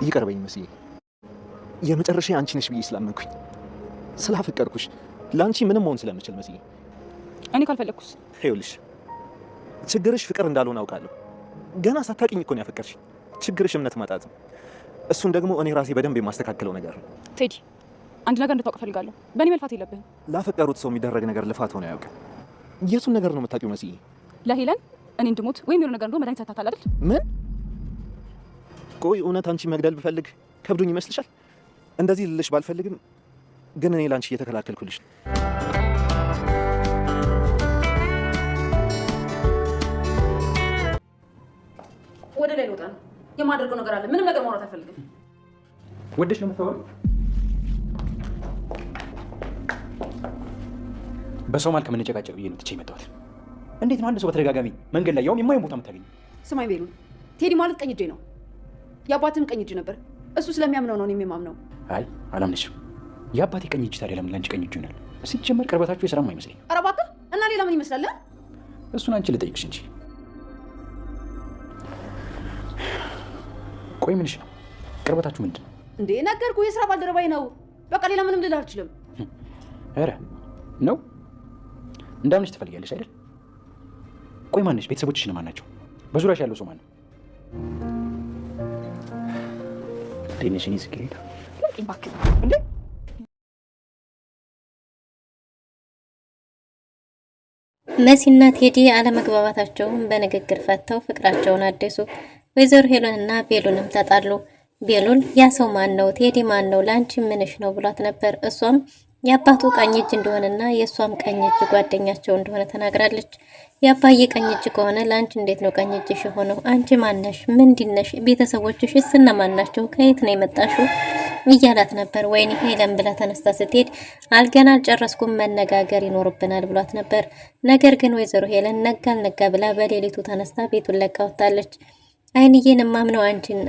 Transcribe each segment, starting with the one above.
ይቀርበኝ መስዬ የመጨረሻ አንቺ ነሽ ብዬ ስላመንኩኝ ስላፈቀርኩሽ ለአንቺ ምንም መሆን ስለምችል መስዬ። እኔ ካልፈለኩስ? ይኸውልሽ ችግርሽ ፍቅር እንዳልሆነ አውቃለሁ። ገና ሳታውቂኝ እኮ ነው ያፈቀርሽ። ችግርሽ እምነት ማጣት ነው። እሱን ደግሞ እኔ ራሴ በደንብ የማስተካከለው ነገር ነው። ቴዲ አንድ ነገር እንድታውቅ እፈልጋለሁ። በእኔ መልፋት የለብህም። ላፈቀሩት ሰው የሚደረግ ነገር ልፋት ሆነ አያውቅም። የቱን ነገር ነው የምታውቂው መስዬ? ለሄለን እኔ እንድሞት ወይም የሆነ ነገር እንደሆነ መድኃኒት ሰጥታታል አይደል? ምን? ቆይ እውነት አንቺ መግደል ብፈልግ ከብዱኝ ይመስልሻል? እንደዚህ ልልሽ ባልፈልግም ግን እኔ ላንቺ እየተከላከልኩልሽ ነው። ወደ ላይ ልወጣ ነው። የማደርገው ነገር አለ። ምንም ነገር ማውራት አልፈልግም። ወደሽ ነው የምታወራው? በሰው ማል ከምንጨቃጨቅ ብዬ ነው ትቼ የመጣሁት። እንዴት ነው አንድ ሰው በተደጋጋሚ መንገድ ላይ ያውም የማይሆን ቦታ የምታገኘው? ስማኝ ቤሉ፣ ቴዲ ማለት ቀኝ እጄ ነው። የአባትህም ቀኝ እጅ ነበር። እሱ ስለሚያምነው ነው እኔም የማምነው። አይ አላምንሽም። የአባቴ ቀኝ እጅ ታዲያ ለምን ላንቺ ቀኝ እጅ ይሆናል? ሲጀመር ቅርበታችሁ የሰላም አይመስለኝ። ኧረ እባክህ እና ሌላ ምን ይመስላል? እሱን አንቺ ልጠይቅሽ እንጂ። ቆይ ምንሽ ነው? ቅርበታችሁ ምንድን ነው እንዴ? ነገርኩህ፣ የስራ ባልደረባዬ ነው። በቃ ሌላ ምንም ልልህ አልችልም። ኧረ ነው እንዳምንሽ ትፈልጊያለሽ አይደል? ቆይ ማንሽ? ቤተሰቦችሽ እነማን ናቸው? በዙሪያሽ ያለው ሰው ማን ነው? ጤነሽን ይስክልኝ እባክህ። እንዴ መሲና ቴዲ አለመግባባታቸውን በንግግር ፈተው ፍቅራቸውን አደሱ። ወይዘሮ ሄሎንና ቤሉንም ተጣሉ። ቤሉል ያ ሰው ማን ነው? ቴዲ ማን ነው? ላንቺ ምንሽ ነው ብሏት ነበር። እሷም የአባቱ ቀኝ እጅ እንደሆነና የእሷም ቀኝ እጅ ጓደኛቸው እንደሆነ ተናግራለች። የአባዬ ቀኝ እጅ ከሆነ ላንቺ እንዴት ነው ቀኝ እጅሽ የሆነው? አንቺ ማነሽ? ምንድነሽ? ቤተሰቦችሽ እነማን ናቸው? ከየት ነው የመጣሽው? እያላት ነበር። ወይኔ ሄለን ብላ ተነስታ ስትሄድ አልገና አልጨረስኩም መነጋገር ይኖርብናል ብሏት ነበር። ነገር ግን ወይዘሮ ሄለን ነጋ አልነጋ ብላ በሌሊቱ ተነስታ ቤቱን ለቃ ወጣለች። አይንዬን ማምነው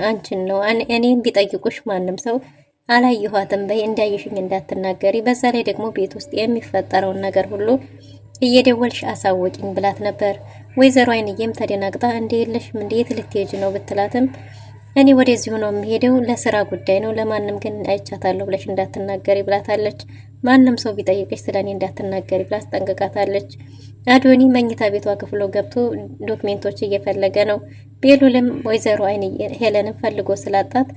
አንቺን ነው። እኔን ቢጠይቁሽ ማንም ሰው አላየኋትም በይ፣ እንዳይሽኝ እንዳትናገሪ፣ በዛ ላይ ደግሞ ቤት ውስጥ የሚፈጠረውን ነገር ሁሉ እየደወልሽ አሳወቂኝ ብላት ነበር። ወይዘሮ አይንዬም ተደናግጣ እንዴ የለሽም እንዴ የት ልትሄጂ ነው ብትላትም እኔ ወደዚሁ ነው የምሄደው ለስራ ጉዳይ ነው፣ ለማንም ግን አይቻታለሁ ብለሽ እንዳትናገሪ ብላታለች። ማንም ሰው ቢጠይቅሽ ስለኔ እንዳትናገሪ ብላ አስጠንቅቃታለች። አዶኒ መኝታ ቤቷ ክፍሎ ገብቶ ዶክሜንቶች እየፈለገ ነው። ቤሉልም ወይዘሮ አይንዬ ሄለንን ፈልጎ ስላጣት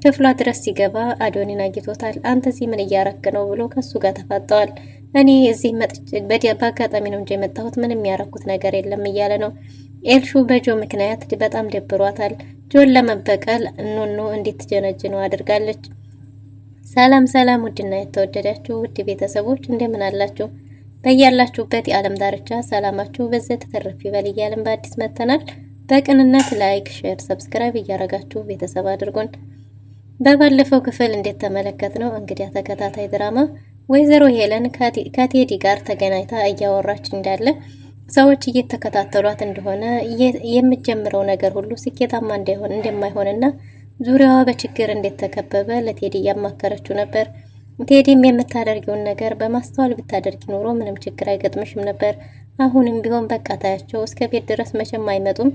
ክፍሏ ድረስ ሲገባ አዶኒን አግኝቶታል። አንተ እዚህ ምን እያረክ ነው ብሎ ከሱ ጋር ተፋጠዋል። እኔ እዚህ መጥቼ በአጋጣሚ ነው እንጂ የመጣሁት ምንም ያረኩት ነገር የለም እያለ ነው። ኤልሹ በጆ ምክንያት በጣም ደብሯታል። ጆን ለመበቀል ኑኑ እንድትጀነጅነው አድርጋለች። ሰላም ሰላም፣ ውድና የተወደዳችሁ ውድ ቤተሰቦች እንደምን አላችሁ? በያላችሁበት የዓለም ዳርቻ ሰላማችሁ በዘት ተተረፍ ይበል እያልን በአዲስ መተናል። በቅንነት ላይክ፣ ሼር፣ ሰብስክራይብ እያረጋችሁ ቤተሰብ አድርጉን። በባለፈው ክፍል እንዴት ተመለከትነው እንግዲህ ተከታታይ ድራማ ወይዘሮ ሄለን ከቴዲ ጋር ተገናኝታ እያወራች እንዳለ ሰዎች እየተከታተሏት እንደሆነ የምትጀምረው ነገር ሁሉ ስኬታማ እንደማይሆንና ዙሪያዋ በችግር እንደተከበበ ለቴዲ እያማከረችው ነበር። ቴዲም የምታደርጊውን ነገር በማስተዋል ብታደርጊ ኖሮ ምንም ችግር አይገጥምሽም ነበር። አሁንም ቢሆን በቃ ታያቸው እስከ ቤት ድረስ መቼም አይመጡም፣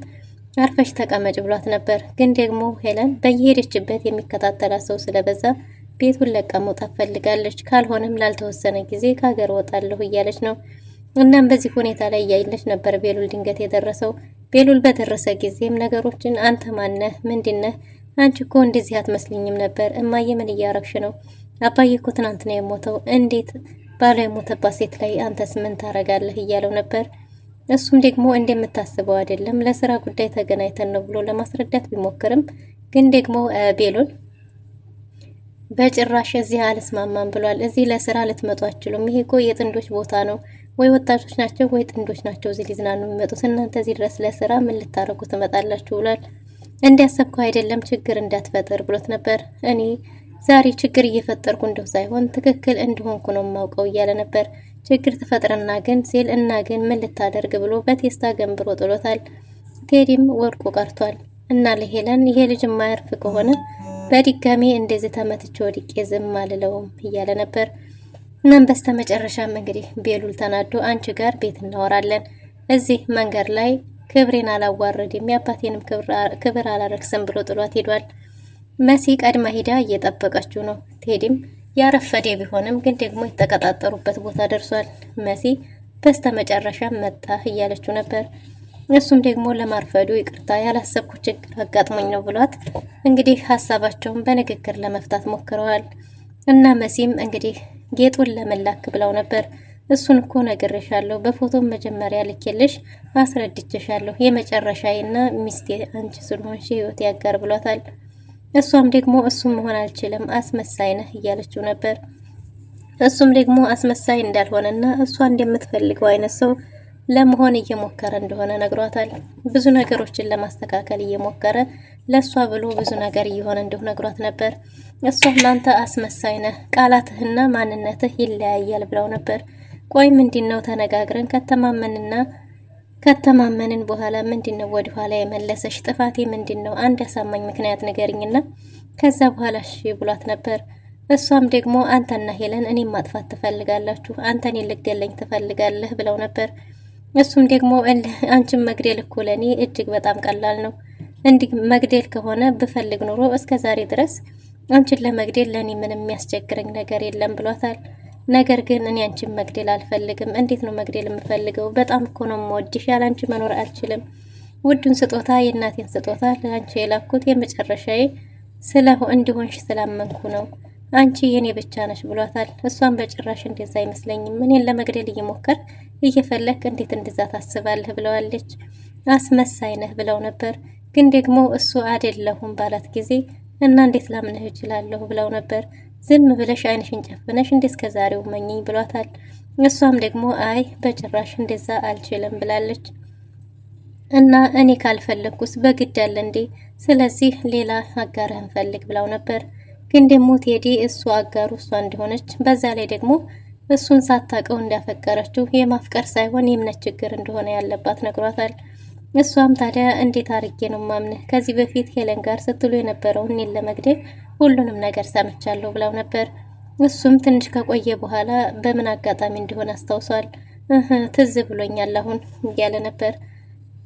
አርፈሽ ተቀመጭ ብሏት ነበር። ግን ደግሞ ሄለን በየሄደችበት የሚከታተላት ሰው ስለበዛ ቤቱን ለቃ መውጣት ፈልጋለች። ካልሆነም ላልተወሰነ ጊዜ ከሀገር ወጣለሁ እያለች ነው። እናም በዚህ ሁኔታ ላይ እያለች ነበር ቤሉል ድንገት የደረሰው። ቤሉል በደረሰ ጊዜም ነገሮችን አንተ ማነህ? ምንድነህ? አንቺ እኮ እንደዚህ አትመስልኝም ነበር። እማዬ ምን እያረግሽ ነው? አባዬ እኮ ትናንት ነው የሞተው። እንዴት ባሏ የሞተባት ሴት ላይ አንተስ ምን ታረጋለህ? እያለው ነበር። እሱም ደግሞ እንደምታስበው አይደለም ለስራ ጉዳይ ተገናኝተን ነው ብሎ ለማስረዳት ቢሞክርም ግን ደግሞ ቤሉል በጭራሽ እዚህ አልስማማም ብሏል። እዚህ ለስራ ልትመጡ አትችሉም። ይሄ እኮ የጥንዶች ቦታ ነው። ወይ ወጣቶች ናቸው ወይ ጥንዶች ናቸው እዚህ ሊዝናኑ የሚመጡት። እናንተ እዚህ ድረስ ለስራ ምን ልታረጉ ትመጣላችሁ? ብሏል። እንዲያሰብከው አይደለም ችግር እንዳትፈጥር ብሎት ነበር። እኔ ዛሬ ችግር እየፈጠርኩ እንደው ሳይሆን ትክክል እንደሆንኩ ነው የማውቀው እያለ ነበር። ችግር ትፈጥርና ግን ሲል እና ግን ምን ልታደርግ ብሎ በቴስታ ገንብሮ ጥሎታል። ቴዲም ወድቆ ቀርቷል። እና ለሄለን ይሄ ልጅ የማያርፍ ከሆነ በድጋሚ እንደዚህ ተመትቼ ወድቄ ዝም አልለውም እያለ ነበር። እናም በስተመጨረሻም እንግዲህ ቤሉል ተናዶ አንቺ ጋር ቤት እናወራለን፣ እዚህ መንገድ ላይ ክብሬን አላዋረድም፣ የአባቴንም ክብር አላረክስም ብሎ ጥሏት ሄዷል። መሲ ቀድማ ሂዳ እየጠበቀችው ነው። ቴዲም ያረፈደ ቢሆንም ግን ደግሞ የተቀጣጠሩበት ቦታ ደርሷል። መሲ በስተመጨረሻ መጣ እያለችው ነበር። እሱም ደግሞ ለማርፈዱ ይቅርታ ያላሰብኩ ችግር አጋጥሞኝ ነው ብሏት እንግዲህ ሀሳባቸውን በንግግር ለመፍታት ሞክረዋል። እና መሲም እንግዲህ ጌጡን ለመላክ ብለው ነበር። እሱን እኮ ነግሬሻለሁ፣ በፎቶም መጀመሪያ ልኬልሽ አስረድቼሻለሁ፣ የመጨረሻዬና ሚስቴ አንቺ ስለሆንሽ ህይወት ያጋር ብሏታል። እሷም ደግሞ እሱም መሆን አልችልም አስመሳይ ነህ እያለችው ነበር። እሱም ደግሞ አስመሳይ እንዳልሆነና እሷ እንደምትፈልገው አይነት ሰው ለመሆን እየሞከረ እንደሆነ ነግሯታል። ብዙ ነገሮችን ለማስተካከል እየሞከረ ለሷ ብሎ ብዙ ነገር እየሆነ እንደሆነ ነግሯት ነበር። እሷም አንተ አስመሳይ ነህ፣ ቃላትህና ማንነትህ ይለያያል ብለው ነበር። ቆይ ምንድነው ተነጋግረን ከተማመንን በኋላ ምንድነው ወደ ኋላ የመለሰሽ? ጥፋቴ ምንድነው? አንድ ያሳማኝ ምክንያት ንገሪኝና ከዛ በኋላ እሺ ብሏት ነበር። እሷም ደግሞ አንተና ሄለን እኔም ማጥፋት ትፈልጋላችሁ፣ አንተን ልገለኝ ትፈልጋለህ ብለው ነበር። እሱም ደግሞ አንቺን መግደል እኮ ለኔ እጅግ በጣም ቀላል ነው። እንዲህ መግደል ከሆነ ብፈልግ ኑሮ እስከ ዛሬ ድረስ አንቺን ለመግደል ለኔ ምንም የሚያስቸግረኝ ነገር የለም ብሏታል። ነገር ግን እኔ አንቺን መግደል አልፈልግም። እንዴት ነው መግደል የምፈልገው? በጣም እኮ ነው የምወድሽ፣ ያላንቺ መኖር አልችልም። ውዱን ስጦታ የእናቴን ስጦታ ለአንቺ የላኩት የመጨረሻዬ እንዲሆንሽ ስላመንኩ ነው። አንቺ የኔ ብቻ ነሽ ብሏታል። እሷን በጭራሽ እንደዛ አይመስለኝም፣ እኔን ለመግደል እየሞከር እየፈለክ እንዴት እንደዛ ታስባለህ ብለዋለች። አስመሳይ ነህ ብለው ነበር። ግን ደግሞ እሱ አይደለሁም ባላት ጊዜ እና እንዴት ላምንህ እችላለሁ ብለው ነበር። ዝም ብለሽ አይንሽን ጨፍነሽ እስከ ዛሬው መኝኝ ብሏታል። እሷም ደግሞ አይ በጭራሽ እንደዛ አልችልም ብላለች። እና እኔ ካልፈለኩስ በግድ አለ እንዴ? ስለዚህ ሌላ አጋርህን ፈልግ ብለው ነበር። ግን ደግሞ ቴዲ እሱ አጋሩ እሷ እንደሆነች በዛ ላይ ደግሞ እሱን ሳታውቀው እንዳፈቀረችው የማፍቀር ሳይሆን የእምነት ችግር እንደሆነ ያለባት ነግሯታል። እሷም ታዲያ እንዴት አርጌ ነው ማምንህ? ከዚህ በፊት ሄለን ጋር ስትሉ የነበረውን እኔን ለመግደል ሁሉንም ነገር ሰምቻለሁ ብለው ነበር። እሱም ትንሽ ከቆየ በኋላ በምን አጋጣሚ እንደሆነ አስታውሷል። ትዝ ብሎኛል አሁን እያለ ነበር።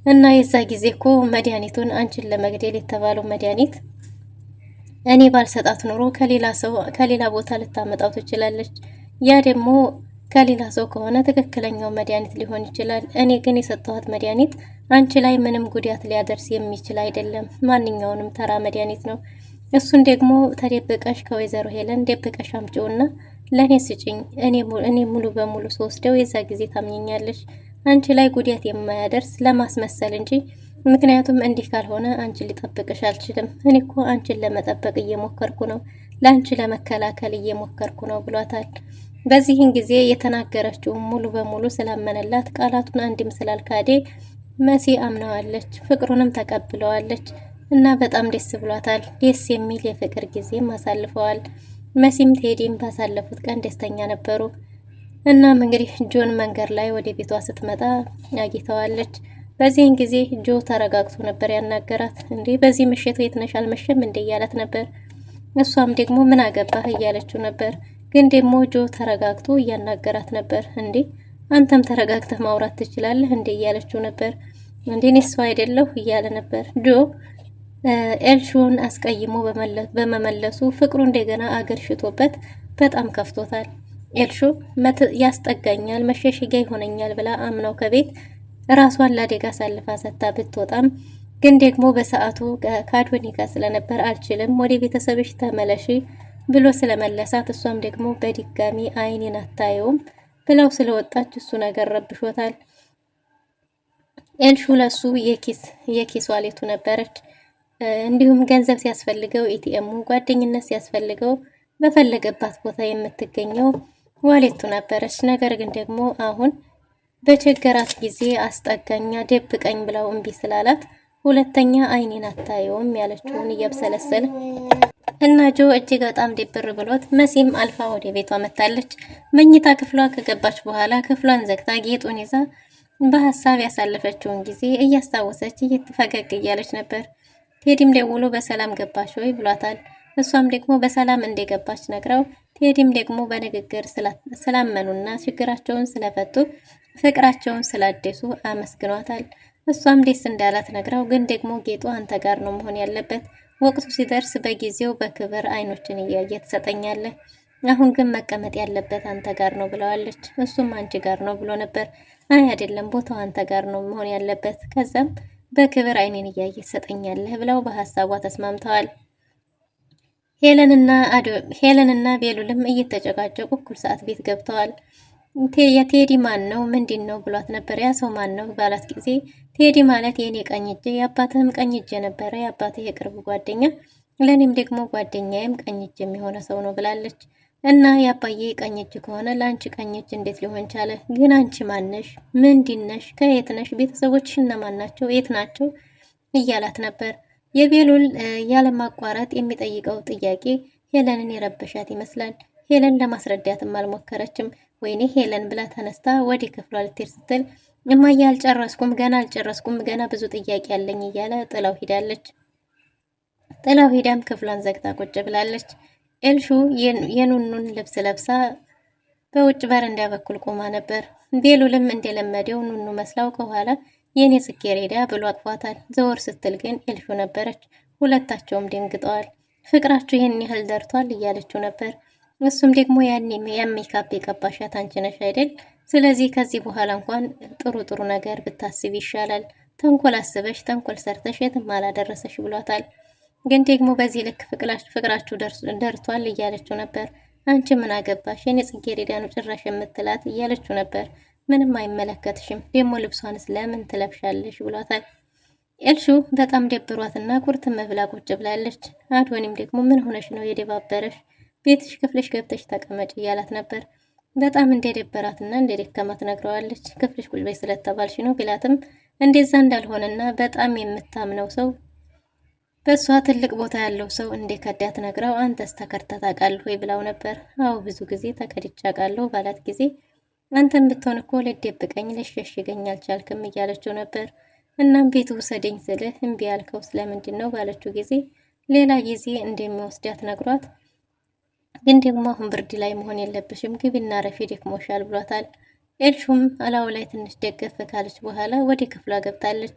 እና የዛ ጊዜ እኮ መድኃኒቱን አንቺን ለመግደል የተባለው መድኃኒት እኔ ባልሰጣት ኑሮ ከሌላ ቦታ ልታመጣው ትችላለች። ያ ደግሞ ከሌላ ሰው ከሆነ ትክክለኛው መድኃኒት ሊሆን ይችላል። እኔ ግን የሰጠኋት መድኃኒት አንቺ ላይ ምንም ጉዳት ሊያደርስ የሚችል አይደለም፣ ማንኛውንም ተራ መድኃኒት ነው። እሱን ደግሞ ተደብቀሽ ከወይዘሮ ሄለን ደብቀሽ አምጪውና ለእኔ ስጭኝ፣ እኔ ሙሉ በሙሉ ስወስደው የዛ ጊዜ ታምኘኛለሽ። አንቺ ላይ ጉዳት የማያደርስ ለማስመሰል እንጂ ምክንያቱም እንዲህ ካልሆነ አንቺን ሊጠብቅሽ አልችልም። እኔ እኮ አንቺን ለመጠበቅ እየሞከርኩ ነው፣ ለአንቺ ለመከላከል እየሞከርኩ ነው ብሏታል። በዚህን ጊዜ የተናገረችው ሙሉ በሙሉ ስላመነላት ቃላቱን አንድም ስላልካዴ መሲ አምነዋለች፣ ፍቅሩንም ተቀብለዋለች እና በጣም ደስ ብሏታል። ደስ የሚል የፍቅር ጊዜም አሳልፈዋል። መሲም ቴዲም ባሳለፉት ቀን ደስተኛ ነበሩ። እናም እንግዲህ ጆን መንገድ ላይ ወደ ቤቷ ስትመጣ አግኝተዋለች። በዚህን ጊዜ ጆ ተረጋግቶ ነበር ያናገራት። እንዴ በዚህ ምሽት የት ነሽ? አልመሸም እንዴ እያላት ነበር። እሷም ደግሞ ምን አገባህ እያለችው ነበር። ግን ደግሞ ጆ ተረጋግቶ እያናገራት ነበር። እንዴ አንተም ተረጋግተህ ማውራት ትችላለህ እንዴ እያለችው ነበር። እንዴ እኔ ሰው አይደለሁ እያለ ነበር። ጆ ኤልሹን አስቀይሞ በመመለሱ ፍቅሩ እንደገና አገር ሽቶበት በጣም ከፍቶታል። ኤልሹ ያስጠጋኛል፣ መሸሸጊያ ይሆነኛል ብላ አምናው ከቤት ራሷን ለአደጋ አሳልፋ ሰጥታ ብትወጣም ግን ደግሞ በሰዓቱ ከአዶኒ ጋር ስለነበር አልችልም፣ ወደ ቤተሰብሽ ተመለሺ ብሎ ስለመለሳት እሷም ደግሞ በድጋሚ አይኔን አታየውም ብለው ስለወጣች እሱ ነገር ረብሾታል። ኤልሹ ለሱ የኪስ ዋሌቱ ነበረች። እንዲሁም ገንዘብ ሲያስፈልገው ኤቲኤሙ፣ ጓደኝነት ሲያስፈልገው በፈለገባት ቦታ የምትገኘው ዋሌቱ ነበረች። ነገር ግን ደግሞ አሁን በቸገራት ጊዜ አስጠጋኛ ደብቀኝ ብለው እምቢ ስላላት ሁለተኛ አይኔን አታየውም ያለችውን እያብሰለሰለ እና ጆ እጅግ በጣም ድብር ብሎት መሲም አልፋ ወደ ቤቷ መታለች። መኝታ ክፍሏ ከገባች በኋላ ክፍሏን ዘግታ ጌጡን ይዛ በሀሳብ ያሳለፈችውን ጊዜ እያስታወሰች እየተፈገግ እያለች ነበር። ቴዲም ደውሎ በሰላም ገባሽ ወይ ብሏታል። እሷም ደግሞ በሰላም እንደገባች ነግረው ቴዲም ደግሞ በንግግር ስላመኑና ችግራቸውን ስለፈቱ ፍቅራቸውን ስላደሱ አመስግኗታል። እሷም ደስ እንዳላት ነግራው ግን ደግሞ ጌጡ አንተ ጋር ነው መሆን ያለበት፣ ወቅቱ ሲደርስ በጊዜው በክብር አይኖችን እያየ ትሰጠኛለህ። አሁን ግን መቀመጥ ያለበት አንተ ጋር ነው ብለዋለች። እሱም አንቺ ጋር ነው ብሎ ነበር። አይ አይደለም፣ ቦታው አንተ ጋር ነው መሆን ያለበት። ከዛም በክብር አይኔን እያየ ትሰጠኛለህ ብለው በሀሳቧ ተስማምተዋል። ሄለንና ቤሉልም እየተጨቃጨቁ እኩል ሰዓት ቤት ገብተዋል። የቴዲ ማን ነው ምንድን ነው ብሏት ነበር። ያ ሰው ማን ነው ባላት ጊዜ ቴዲ ማለት የኔ ቀኝ እጅ የአባትህም ቀኝ እጅ የነበረ የአባትህ የቅርብ ጓደኛ፣ ለእኔም ደግሞ ጓደኛዬም ቀኝ እጅ የሚሆነ ሰው ነው ብላለች። እና የአባዬ ቀኝ እጅ ከሆነ ለአንቺ ቀኝ እጅ እንዴት ሊሆን ቻለ? ግን አንቺ ማነሽ? ምንድነሽ? ከየት ነሽ? ቤተሰቦችሽ እነማን ናቸው? የት ናቸው? እያላት ነበር። የቤሉል ያለማቋረጥ የሚጠይቀው ጥያቄ ሄለንን የረበሻት ይመስላል። ሄለን ለማስረዳትም አልሞከረችም። ወይኔ ሄለን ብላ ተነስታ ወደ ክፍሏ ልትሄድ ስትል እማዬ አልጨረስኩም፣ ገና ብዙ ጥያቄ አለኝ እያለ ጥላው ሂዳለች። ጥላው ሂዳም ክፍሏን ዘግታ ቁጭ ብላለች። ኤልሹ የኑኑን ልብስ ለብሳ በውጭ በረንዳ በኩል ቆማ ነበር። ቤሉልም እንደለመደው ኑኑ መስላው ከኋላ የኔ ጽጌረዳ ብሎ አቅፏታል። ዘወር ስትል ግን ኤልሹ ነበረች። ሁለታቸውም ደንግጠዋል። ፍቅራችሁ ይህን ያህል ደርቷል እያለችው ነበር። እሱም ደግሞ ያኔ ሜካፕ የቀባሻት አንቺ ነሽ አይደል? ስለዚህ ከዚህ በኋላ እንኳን ጥሩ ነገር ብታስብ ይሻላል። ተንኮል አስበሽ ተንኮል ሰርተሽ የትም አላደረሰሽ ብሏታል። ግን ደግሞ በዚህ ልክ ፍቅራችሁ ደርቷል እያለችው ነበር። አንቺ ምን አገባሽ? የኔ ጽጌረዳ ነው ጭራሽ የምትላት እያለችው ነበር። ምንም አይመለከትሽም፣ ደግሞ ልብሷንስ ለምን ትለብሻለሽ ብሏታል። ኤልሹ በጣም ደብሯትና ቁርትም ብላ ቁጭ ብላለች። አዶኒም ደግሞ ምን ሆነሽ ነው የደባበረሽ? ቤትሽ ክፍልሽ ገብተሽ ተቀመጭ እያላት ነበር። በጣም እንደደበራትና እንደደከማት ነግረዋለች። ክፍልሽ ቁጭ በይ ስለተባልሽ ነው ቢላትም እንደዛ እንዳልሆነና በጣም የምታምነው ሰው በእሷ ትልቅ ቦታ ያለው ሰው እንደከዳት ነግረው አንተስ ተከድተህ ታውቃለህ ወይ ብላው ነበር። አዎ ብዙ ጊዜ ተከድቼ አውቃለሁ ባላት ጊዜ አንተም ብትሆን እኮ ልትደብቀኝ ልትሸሽገኝ አልቻልክም እያለችው ነበር። እናም ቤት ውሰደኝ ስልህ እምቢ ያልከው ስለምንድን ነው ባለችው ጊዜ ሌላ ጊዜ እንደሚወስዳት ነግሯት፣ ግን ደግሞ አሁን ብርድ ላይ መሆን የለብሽም ግቢና ረፊ ደክሞሻል ብሏታል። ኤልሹም አላው ላይ ትንሽ ደገፍ ካለች በኋላ ወደ ክፍሏ ገብታለች።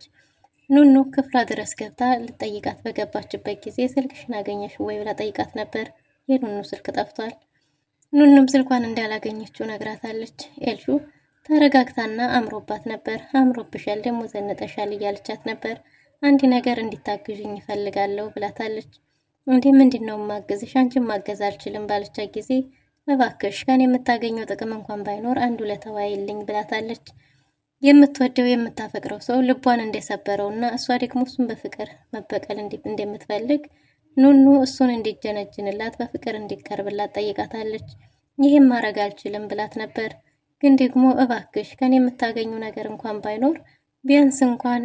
ኑኑ ክፍሏ ድረስ ገብታ ልጠይቃት በገባችበት ጊዜ ስልክሽን አገኘሽ ወይ ብላ ጠይቃት ነበር። የኑኑ ስልክ ጠፍቷል። ኑኑም ስልኳን እንዳላገኘችው ነግራታለች። ኤልሹ ተረጋግታና አምሮባት ነበር። አምሮብሻል ደግሞ ዘንጠሻል እያለቻት ነበር። አንድ ነገር እንዲታግዥኝ ይፈልጋለሁ ብላታለች። እንዴ ምንድነው ማገዝሽ? አንቺን ማገዝ አልችልም ባለቻት ጊዜ እባክሽ ከኔ የምታገኘው ጥቅም እንኳን ባይኖር አንዱ ለተዋይልኝ ብላታለች። የምትወደው የምታፈቅረው ሰው ልቧን እንደሰበረውና እሷ ደግሞ እሱን በፍቅር መበቀል እንደምትፈልግ ኑኑ እሱን እንዲጀነጅንላት በፍቅር እንዲቀርብላት ጠይቃታለች። ይህም ማድረግ አልችልም ብላት ነበር። ግን ደግሞ እባክሽ ከኔ የምታገኙ ነገር እንኳን ባይኖር ቢያንስ እንኳን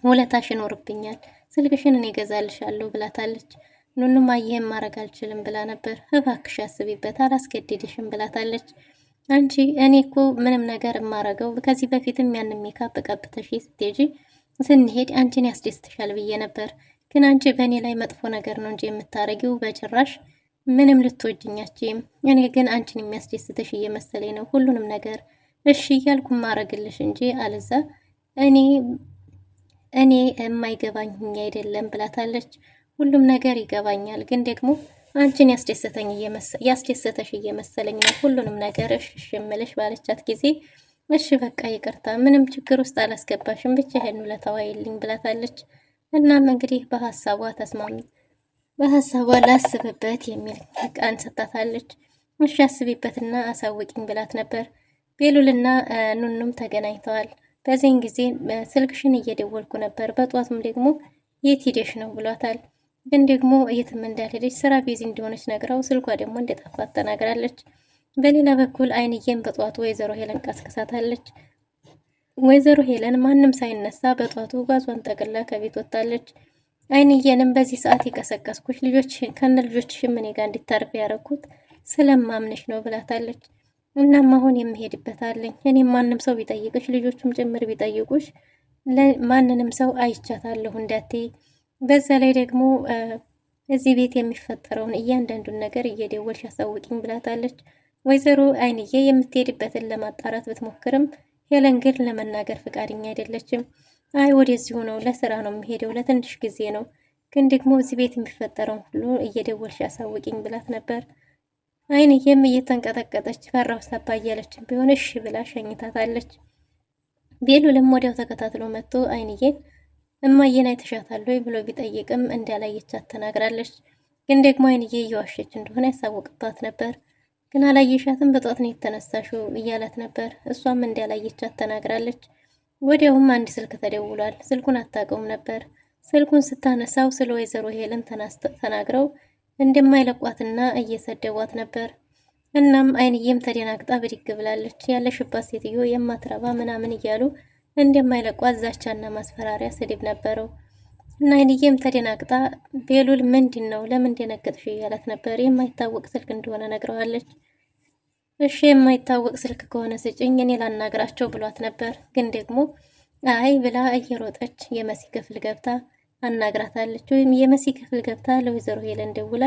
ውለታሽ ይኖርብኛል፣ ስልክሽን እኔ እገዛልሻለሁ ብላታለች። ኑኑም ይህም ማድረግ አልችልም ብላ ነበር። እባክሽ አስቢበት አላስገድድሽም ብላታለች። አንቺ እኔ እኮ ምንም ነገር የማረገው ከዚህ በፊትም ያንን ሜካፕ ቀብተሽ ስትሄጂ ስንሄድ አንቺን ያስደስትሻል ብዬ ነበር። ግን አንቺ በእኔ ላይ መጥፎ ነገር ነው እንጂ የምታረጊው በጭራሽ ምንም ልትወጅኛችም። እኔ ግን አንቺን የሚያስደስትሽ እየመሰለኝ ነው ሁሉንም ነገር እሺ እያልኩ ማረግልሽ እንጂ አለዛ እኔ የማይገባኝ አይደለም ብላታለች። ሁሉም ነገር ይገባኛል፣ ግን ደግሞ አንቺን ያስደሰተሽ እየመሰለኝ ነው ሁሉንም ነገር እሺ እምልሽ ባለቻት ጊዜ እሺ በቃ ይቅርታ ምንም ችግር ውስጥ አላስገባሽም ብቻ ይሄን ለተዋይልኝ ብላታለች። እናም እንግዲህ በሀሳቧ ላስብበት የሚል ቃል ሰጣታለች። እሺ አስቢበትና አሳውቂኝ ብላት ነበር። ቤሉልና ኑኑም ተገናኝተዋል። በዚህን ጊዜ ስልክሽን እየደወልኩ ነበር፣ በጧቱም ደግሞ የት ሄደሽ ነው ብሏታል። ግን ደግሞ የትም እንዳልሄደች ስራ ቢዚ እንደሆነች ነግራው ስልኳ ደግሞ እንደጠፋት ተናግራለች። በሌላ በኩል አይንዬም በጧቱ ወይዘሮ ሄለን ቀስቅሳታለች። ወይዘሮ ሄለን ማንም ሳይነሳ በጧቱ ጓዟን ጠቅላ ከቤት ወጣለች። አይንዬንም በዚህ ሰዓት የቀሰቀስኩሽ ከነ ልጆችሽ እኔ ጋር እንዲታርፍ ያደረኩት ስለማምንሽ ነው ብላታለች። እናም አሁን የምሄድበት አለኝ። እኔም ማንም ሰው ቢጠይቅሽ ልጆቹም ጭምር ቢጠይቁሽ ማንንም ሰው አይቻታለሁ እንዳትይ፣ በዛ ላይ ደግሞ እዚህ ቤት የሚፈጠረውን እያንዳንዱን ነገር እየደወልሽ አሳውቂኝ ብላታለች። ወይዘሮ አይንዬ የምትሄድበትን ለማጣራት ብትሞክርም ሄለን ግን ለመናገር ፍቃደኛ አይደለችም። አይ ወደዚሁ ነው፣ ለስራ ነው የሚሄደው፣ ለትንሽ ጊዜ ነው፣ ግን ደግሞ እዚህ ቤት የሚፈጠረውን ሁሉ እየደወልሽ አሳውቂኝ ብላት ነበር። አይንዬም እየተንቀጠቀጠች ፈራው ሳባ እያለችን ቢሆን እሺ ብላ ሸኝታታለች። ቤሉልም ወዲያው ተከታትሎ መጥቶ አይንዬን እማዬን አይተሻታል ወይ ብሎ ቢጠይቅም እንዳላየቻት ተናግራለች። ግን ደግሞ አይንዬ እየዋሸች እንደሆነ ያሳውቅባት ነበር። ግን አላየሻትም በጧት ነው የተነሳሽው እያላት ነበር። እሷም እንዳላየቻት ተናግራለች። ወዲያውም አንድ ስልክ ተደውሏል። ስልኩን አታውቀውም ነበር። ስልኩን ስታነሳው ስለ ወይዘሮ ሄለን ተናግረው እንደማይለቋትና እየሰደቧት ነበር። እናም አይንዬም ተደናግጣ ብድግ ብላለች። ያለሽባት ሴትዮ የማትረባ ምናምን እያሉ እንደማይለቋት ዛቻና ማስፈራሪያ ስድብ ነበረው። እና አይንዬም ተደናግጣ ቤሉል ምንድን ነው ለምን ደነገጥሽ እያላት ነበር። የማይታወቅ ስልክ እንደሆነ ነግረዋለች። እሺ የማይታወቅ ስልክ ከሆነ ስጭኝ እኔ ላናግራቸው ብሏት ነበር። ግን ደግሞ አይ ብላ እየሮጠች የመሲ ክፍል ገብታ አናግራታለች። ወይም የመሲ ክፍል ገብታ ለወይዘሮ ሄለን ደውላ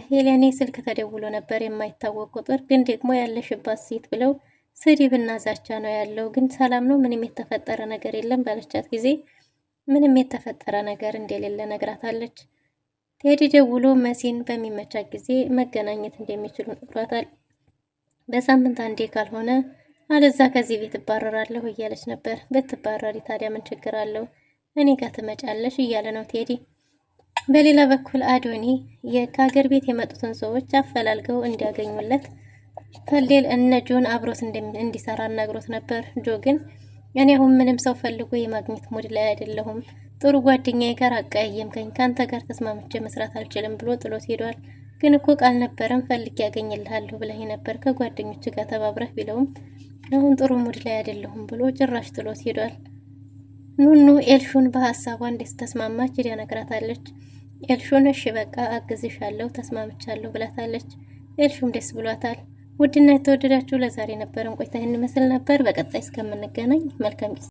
ሄለኔ ስልክ ተደውሎ ነበር የማይታወቅ ቁጥር፣ ግን ደግሞ ያለሽባት ሴት ብለው ስድብና ዛቻ ነው ያለው። ግን ሰላም ነው ምንም የተፈጠረ ነገር የለም ባለቻት ጊዜ ምንም የተፈጠረ ነገር እንደሌለ ነግራታለች። ቴዲ ደውሎ መሲን በሚመቻት ጊዜ መገናኘት እንደሚችሉ ነግሯታል። በሳምንት አንዴ ካልሆነ አለዛ ከዚህ ቤት እባረራለሁ እያለች ነበር። ብትባረሪ ታዲያ ምን ችግር አለው? እኔ ጋር ትመጫለሽ እያለ ነው ቴዲ። በሌላ በኩል አዶኒ ከሀገር ቤት የመጡትን ሰዎች አፈላልገው እንዲያገኙለት ከሌል እነ ጆን አብሮት እንዲሰራ አናግሮት ነበር። ጆ ግን እኔ አሁን ምንም ሰው ፈልጎ የማግኘት ሙድ ላይ አይደለሁም፣ ጥሩ ጓደኛዬ ጋር አቀያየምከኝ፣ ከአንተ ጋር ተስማምቼ መስራት አልችልም ብሎ ጥሎት ሄዷል። ግን እኮ ቃል ነበረን ፈልጌ ያገኝልሃለሁ ብለህ ነበር ከጓደኞች ጋር ተባብረህ ቢለውም አሁን ጥሩ ሙድ ላይ አይደለሁም ብሎ ጭራሽ ጥሎት ሄዷል። ኑኑ ኤልሹን በሀሳቧ እንዴት ተስማማች ነግራታለች። ኤልሹን እሺ በቃ አግዝሻለሁ ተስማምቻለሁ ብላታለች። ኤልሹም ደስ ብሏታል። ውድና የተወደዳችሁ ለዛሬ ነበረን ቆይታ ይህን ይመስል ነበር። በቀጣይ እስከምንገናኝ መልካም ጊዜ